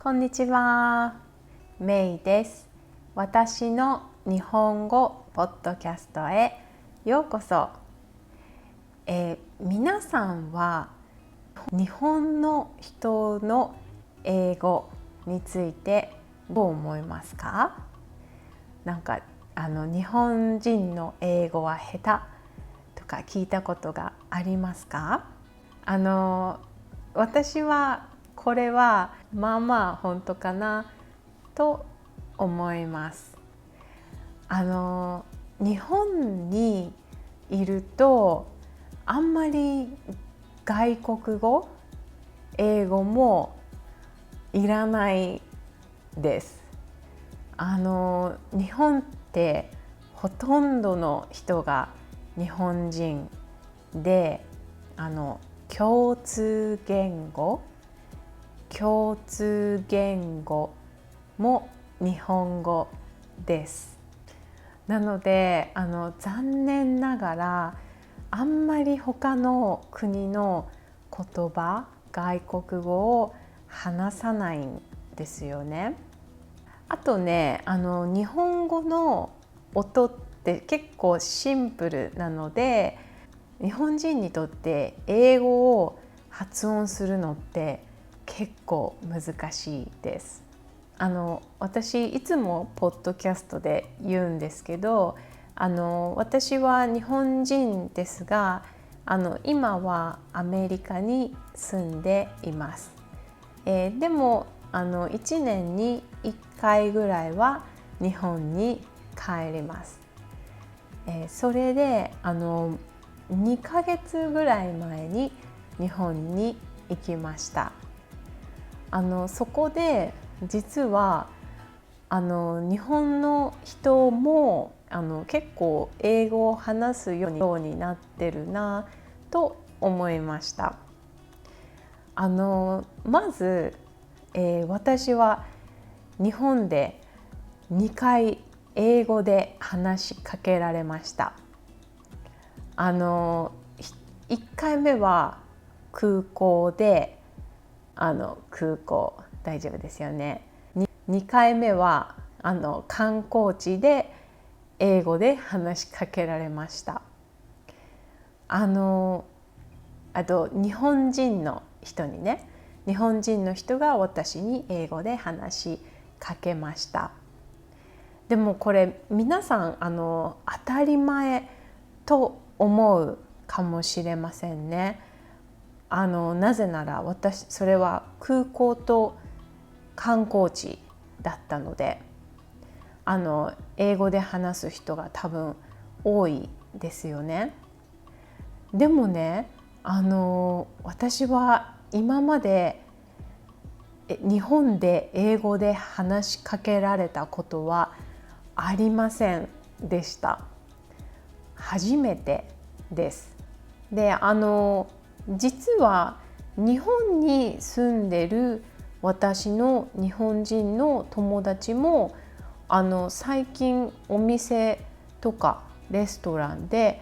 こんにちは、メイです。私の日本語ポッドキャストへようこそ。皆さんは日本の人の英語についてどう思いますか？日本人の英語は下手とか聞いたことがありますか？私はこれはまあまあ本当かなと思います。日本にいるとあんまり外国語、英語もいらないです。日本ってほとんどの人が日本人で、共通言語も日本語です。なので残念ながらあんまり他の国の言葉、外国語を話さないんですよね。あとね、日本語の音って結構シンプルなので、日本人にとって英語を発音するのって結構難しいです。私いつもポッドキャストで言うんですけど、私は日本人ですが、今はアメリカに住んでいます。でも1年に1回ぐらいは日本に帰ります。それで2ヶ月ぐらい前に日本に行きました。そこで実は日本の人も結構英語を話すようになってるなと思いました。まず、私は日本で2回英語で話しかけられました。1回目は空港で、空港大丈夫ですよね。2回目は観光地で英語で話しかけられました。あと日本人の人にね、日本人の人が私に英語で話しかけました。でもこれ皆さん当たり前と思うかもしれませんね。なぜならそれは空港と観光地だったので、英語で話す人が多分多いですよね。でもね、私は今まで日本で英語で話しかけられたことはありませんでした。初めてです。で、実は日本に住んでる私の日本人の友達も最近お店とかレストランで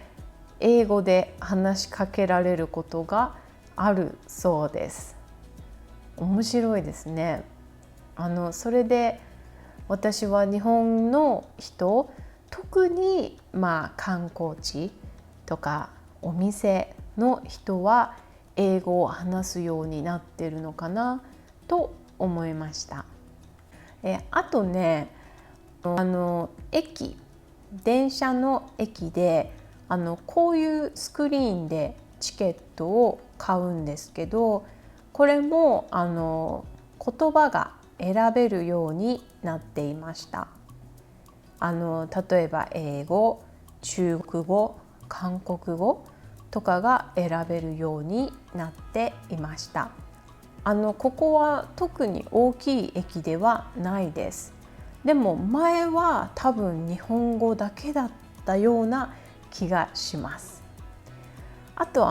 英語で話しかけられることがあるそうです。面白いですね。それで私は日本の人、特に観光地とかお店の人は英語を話すようになってるのかなと思いました。あとね、電車の駅でこういうスクリーンでチケットを買うんですけど、これも言葉が選べるようになっていました。例えば英語、中国語、韓国語とかが選べるようになっていました。ここは特に大きい駅ではないです。でも前は多分日本語だけだったような気がします。あと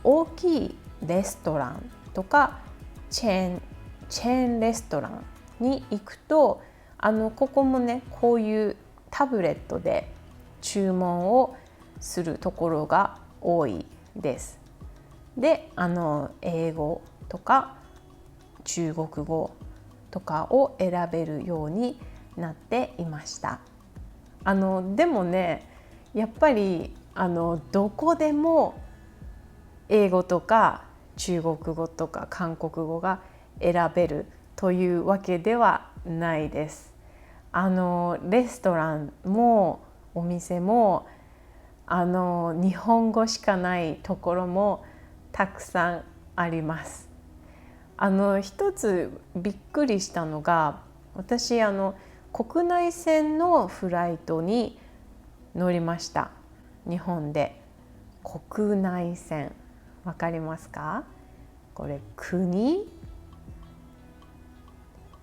大きいレストランとかチェーンレストランに行くとここもね、こういうタブレットで注文をするところが多いです。で英語とか中国語とかを選べるようになっていました。でもね、やっぱりどこでも英語とか中国語とか韓国語が選べるというわけではないです。レストランもお店も日本語しかないところもたくさんあります。一つびっくりしたのが、私国内線のフライトに乗りました。日本で国内線、わかりますか？これ国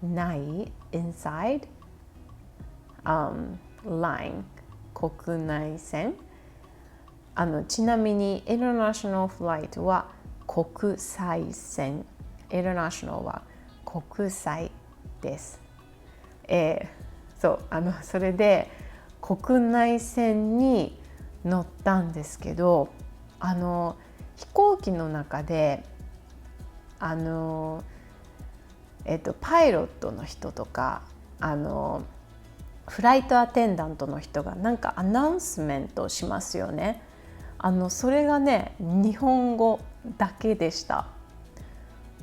内 inside、line 国内線。ちなみに international flight は国際線。international は国際です。それで国内線に乗ったんですけど、飛行機の中でパイロットの人とかフライトアテンダントの人がなんかアナウンスメントしますよね。それがね、日本語だけでした。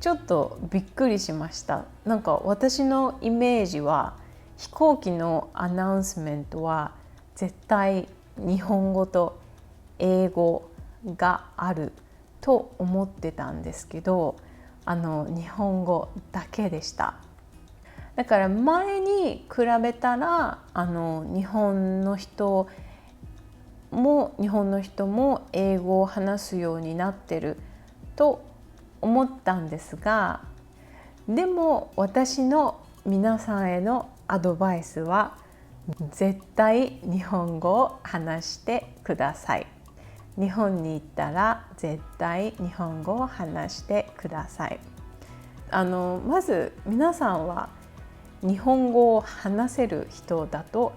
ちょっとびっくりしました。なんか私のイメージは飛行機のアナウンスメントは絶対日本語と英語があると思ってたんですけど、日本語だけでした。だから前に比べたら日本の人も英語を話すようになってると思ったんですが、でも私の皆さんへのアドバイスは絶対日本語を話してください。日本に行ったら絶対日本語を話してください。まず皆さんは日本語を話せる人だと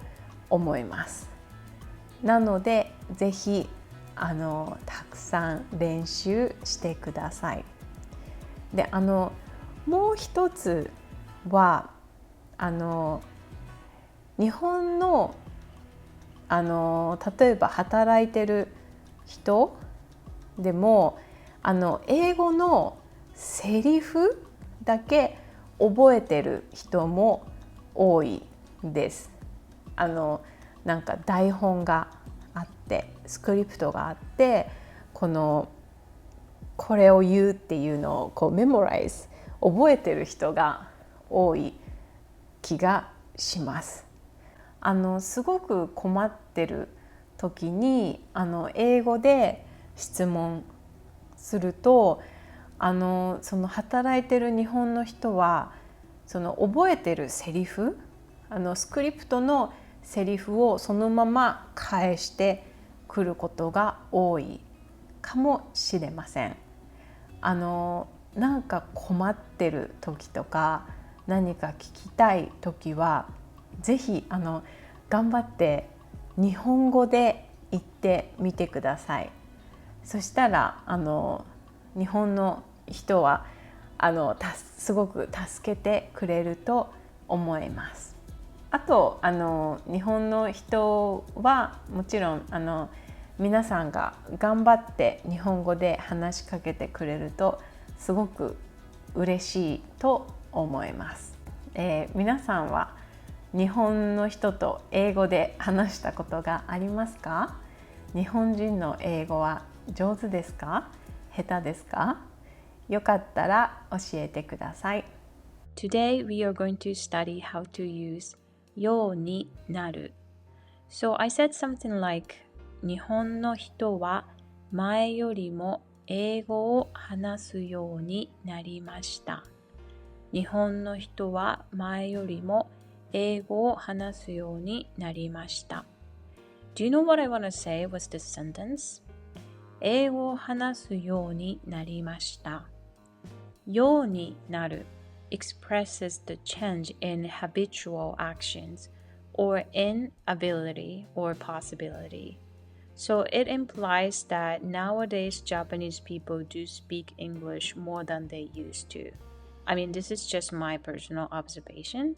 思います。なのでぜひたくさん練習してください。でもう一つは日本の例えば働いてる人でも英語のセリフだけ覚えてる人も多いです。なんか台本があってスクリプトがあってこれを言うっていうのをメモライズ覚えてる人が多い気がします。すごく困ってる時に英語で質問するとその働いてる日本の人はその覚えてるセリフスクリプトのセリフをそのまま返してくることが多いかもしれません。なんか困ってる時とか何か聞きたい時はぜひ頑張って日本語で言ってみてください。そしたら日本の人はすごく助けてくれると思います。あと日本の人はもちろん皆さんが頑張って日本語で話しかけてくれるとすごく嬉しいと思います。皆さんは日本の人と英語で話したことがありますか？日本人の英語は上手ですか？下手ですか？よかったら教えてください。Today we are going to study how to use ようになる。So I said something like 日本の人は前よりも英語を話すようになりました。日本の人は前よりも英語を話すようになりました。Do you know what I want to say with this sentence? 英語を話すようになりました。ようになる expresses the change in habitual actions or in ability or possibility. So it implies that nowadays Japanese people do speak English more than they used to. I mean, this is just my personal observation.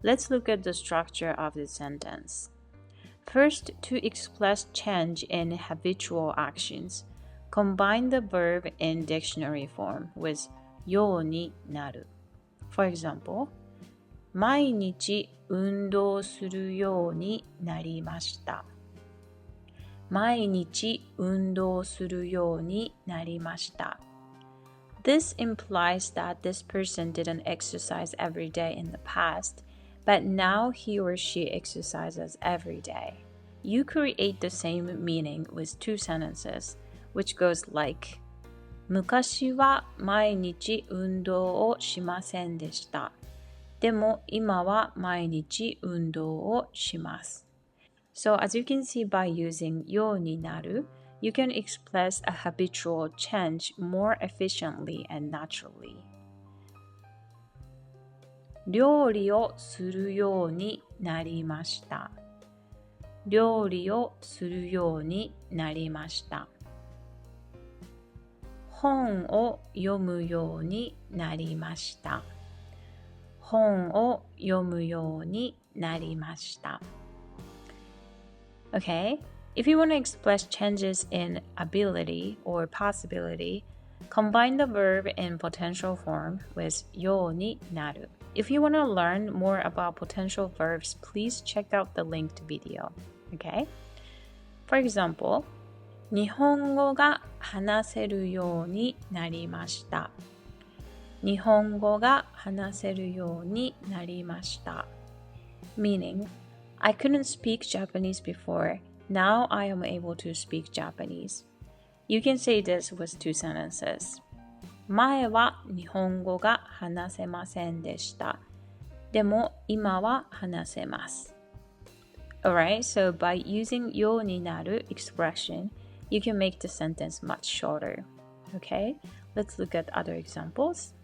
Let's look at the structure of the sentence. First, to express change in habitual actions, combine the verb in dictionary form with ようになる. For example, 毎日運動するようになりました。毎日運動するようになりました。This implies that this person didn't exercise every day in the past, but now he or she exercises every day. You create the same meaning with two sentences, which goes like, 昔は毎日運動をしませんでした。でも今は毎日運動をします。So as you can see by using ようになる, you can express a habitual change more efficiently and naturally. 料理をするようになりました。料理をするようになりました。本を読むようになりました。本を読むようになりました。Okay, if you want to express changes in ability or possibility, combine the verb in potential form with ようになる. If you want to learn more about potential verbs, please check out the linked video. Okay? For example, 日本語が話せるようになりました。日本語が話せるようになりました。Meaning, I couldn't speak Japanese before. Now I am able to speak Japanese. You can say this with two sentences. 前は日本語が話せませんでした。でも今は話せます。Alright, so by using ようになる expression, you can make the sentence much shorter. Okay, let's look at other examples.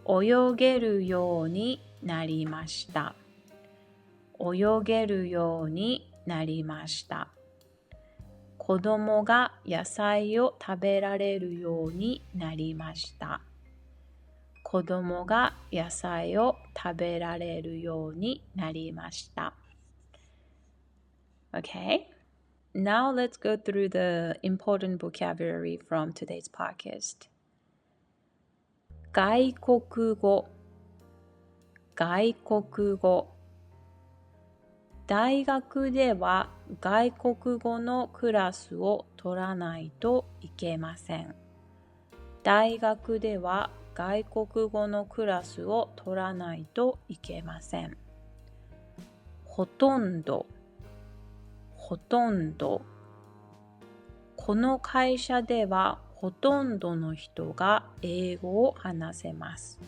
泳げるようになりました。泳げるようになりました。子供が野菜を食べられるようになりました。子供が野菜を食べられるようになりました。Okay, now let's go through the important vocabulary from today's podcast. 外国語、外国語。大学では外国語のクラスを取らないといけません。大学では外国語のクラスを取らないといけません。ほとんど、ほとんど。この会社ではほとんどの人が英語を話せます。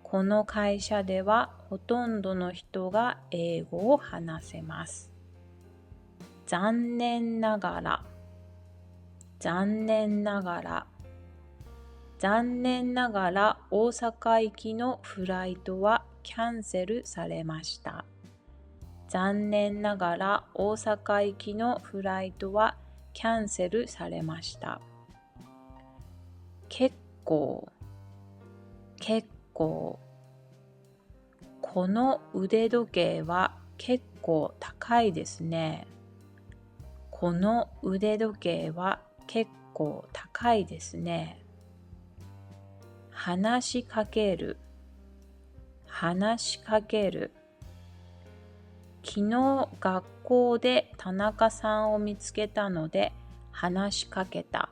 この会社ではほとんどの人が英語を話せます。残念ながら、残念ながら。残念ながら大阪行きのフライトはキャンセルされました。残念ながら大阪行きのフライトはキャンセルされました。結構、結構。この腕時計は結構高いですね。この腕時計は結構高いですね。話しかける、話しかける。昨日学校で田中さんを見つけたので話しかけた。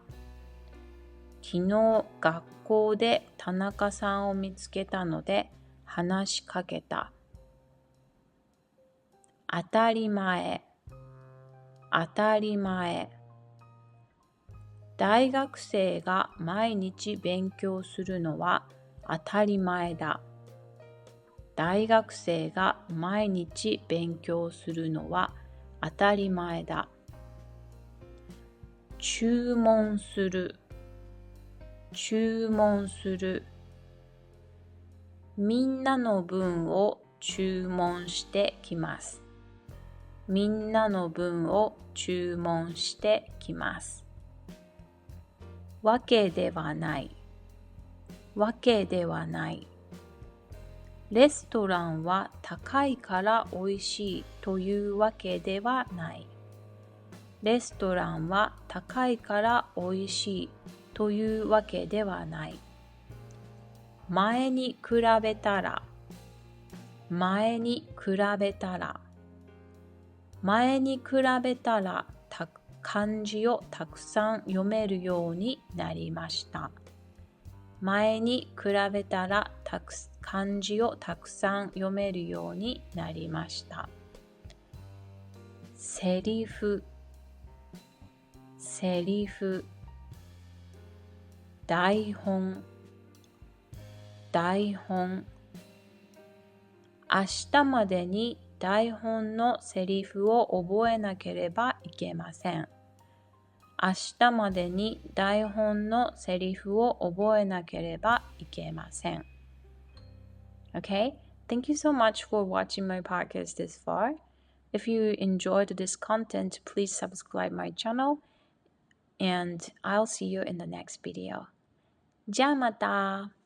昨日学校で田中さんを見つけたので話しかけた。当たり前、当たり前。大学生が毎日勉強するのは当たり前だ。大学生が毎日勉強するのは当たり前だ。注文する、注文する。みんなの分を注文してきます。みんなの分を注文してきます。わけではない。わけではない。レストランは高いから美味しいというわけではない。レストランは高いから美味しいというわけではない。前に比べたら、前に比べたら、前に比べたら漢字をたくさん読めるようになりました。前に比べたら漢字をたくさん読めるようになりました。セリフ、セリフ、台本、台本。明日までに台本のセリフを覚えなければいけません。明日までに台本のセリフを覚えなければいけません。Okay? Thank you so much for watching my podcast this far. If you enjoyed this content, please subscribe my channel and I'll see you in the next video. じゃあまた。